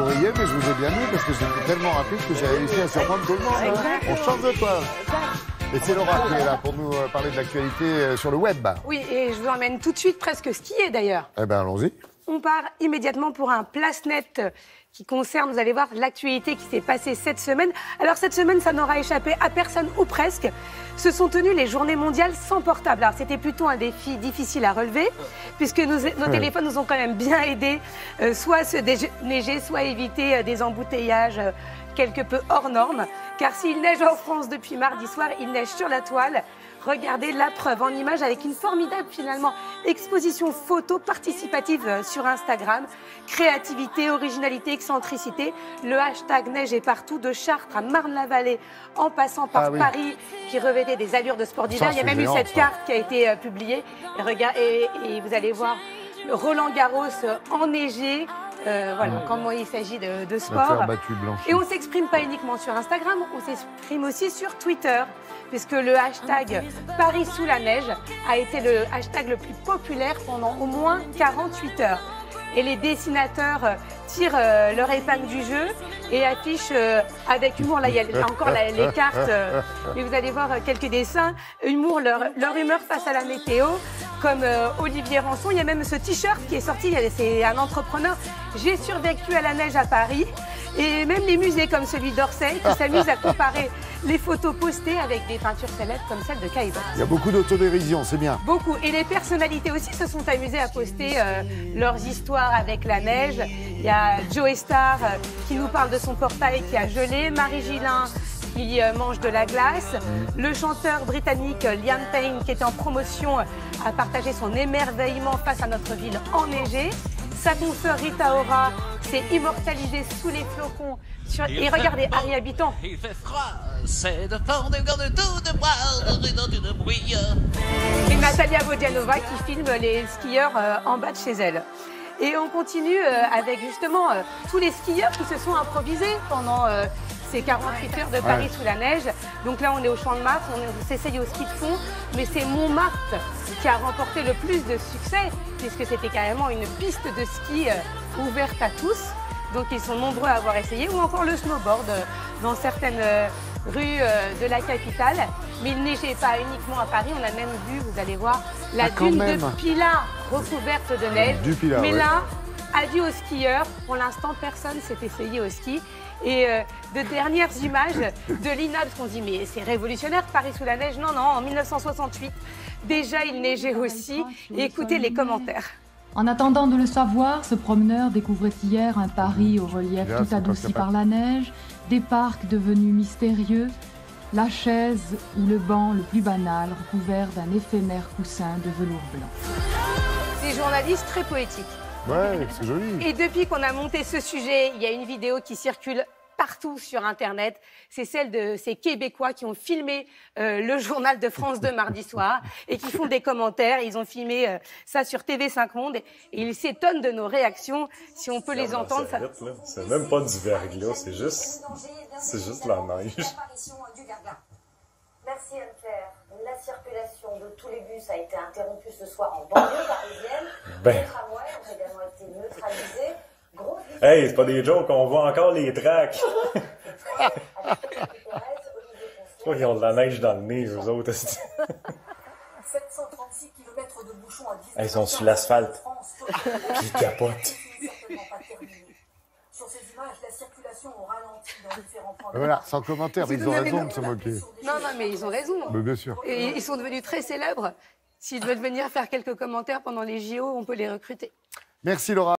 riez, mais je vous ai bien mis parce que j'étais tellement rapide que j'ai réussi à surprendre tout le monde. Hein. On change de toi. Et c'est Laura qui est là pour nous parler de l'actualité sur le web. Oui, et je vous emmène tout de suite presque skier d'ailleurs. Eh bien, allons-y. On part immédiatement pour un place-net qui concerne, vous allez voir, l'actualité qui s'est passée cette semaine. Alors cette semaine, ça n'aura échappé à personne ou presque. Se sont tenues les journées mondiales sans portable. Alors c'était plutôt un défi difficile à relever, puisque nos téléphones nous ont quand même bien aidés, soit à se déneiger, soit à éviter des embouteillages quelque peu hors normes. Car s'il neige en France depuis mardi soir, il neige sur la toile. Regardez la preuve en images avec une formidable finalement exposition photo participative sur Instagram. Créativité, originalité, excentricité. Le hashtag neige est partout, de Chartres à Marne-la-Vallée en passant par Paris qui revêtait des allures de sport d'hiver. Il y a même eu cette carte qui a été publiée. Et vous allez voir Roland Garros enneigé. Voilà, comment il s'agit de sport. Et on ne s'exprime pas uniquement sur Instagram, on s'exprime aussi sur Twitter, puisque le hashtag Paris sous la neige a été le hashtag le plus populaire pendant au moins 48 heures. Et les dessinateurs tirent leur épingle du jeu et affichent avec humour, là il y a encore les cartes, mais vous allez voir quelques dessins, humour, leur humeur face à la météo, comme Olivier Rançon. Il y a même ce t-shirt qui est sorti, c'est un entrepreneur, j'ai survécu à la neige à Paris. Et même les musées comme celui d'Orsay qui s'amusent à comparer les photos postées avec des peintures célèbres comme celle de Caillebotte. Il y a beaucoup d'autodérision, c'est bien. Beaucoup. Et les personnalités aussi se sont amusées à poster leurs histoires avec la neige. Il y a Joe Star qui nous parle de son portail qui a gelé, Marie Gillin qui mange de la glace, le chanteur britannique Liam Payne qui était en promotion a partagé son émerveillement face à notre ville enneigée. Sa consoeur Rita Ora s'est immortalisée sous les flocons. Et regardez, Harry Habitant. Il fait froid, c'est de fond de garde tout de bois, de bruit. Et Natalia Vodianova qui filme les skieurs en bas de chez elle. Et on continue avec justement tous les skieurs qui se sont improvisés pendant ces 48 heures de Paris sous la neige. Donc là, on est au Champ de Mars, on s'essaye au ski de fond, mais c'est Montmartre qui a remporté le plus de succès, puisque c'était carrément une piste de ski ouverte à tous. Donc ils sont nombreux à avoir essayé, ou encore le snowboard dans certaines rues de la capitale. Mais il neigeait pas uniquement à Paris, on a même vu, vous allez voir, la dune de Pilat recouverte de neige. Mais là, adieu aux skieurs, pour l'instant personne s'est essayé au ski. Et de dernières images de l'INA, parce qu'on se dit mais c'est révolutionnaire Paris sous la neige. Non, non, en 1968, déjà il neigeait aussi. Et écoutez les commentaires. En attendant de le savoir, ce promeneur découvrait hier un Paris au relief tout adouci par la neige, des parcs devenus mystérieux, la chaise ou le banc le plus banal recouvert d'un éphémère coussin de velours blanc. Des journalistes très poétiques. Ouais, c'est joli. Et depuis qu'on a monté ce sujet, il y a une vidéo qui circule partout sur Internet. C'est celle de ces Québécois qui ont filmé le journal de France 2 mardi soir et qui font des commentaires. Ils ont filmé ça sur TV5 Monde et ils s'étonnent de nos réactions. Si on peut les entendre, ça... C'est même pas du verglas, c'est juste la neige. Merci Anne-Claire. La circulation de tous les bus a été interrompue ce soir en banlieue parisienne. Les tramways ont également été neutralisés. Hey, c'est pas des jokes, on voit encore les tracks. Ils ont de la neige dans le nez, eux autres. 736 km de bouchons à 19 Ils sont sur l'asphalte. Ils capotent. Sur ces images, la circulation au ralenti dans différents points. Voilà, sans commentaire, mais ils ont raison de se moquer. Non, non, mais ils ont raison. Mais bien sûr. Et ils sont devenus très célèbres. S'ils veulent venir faire quelques commentaires pendant les JO, on peut les recruter. Merci Laura.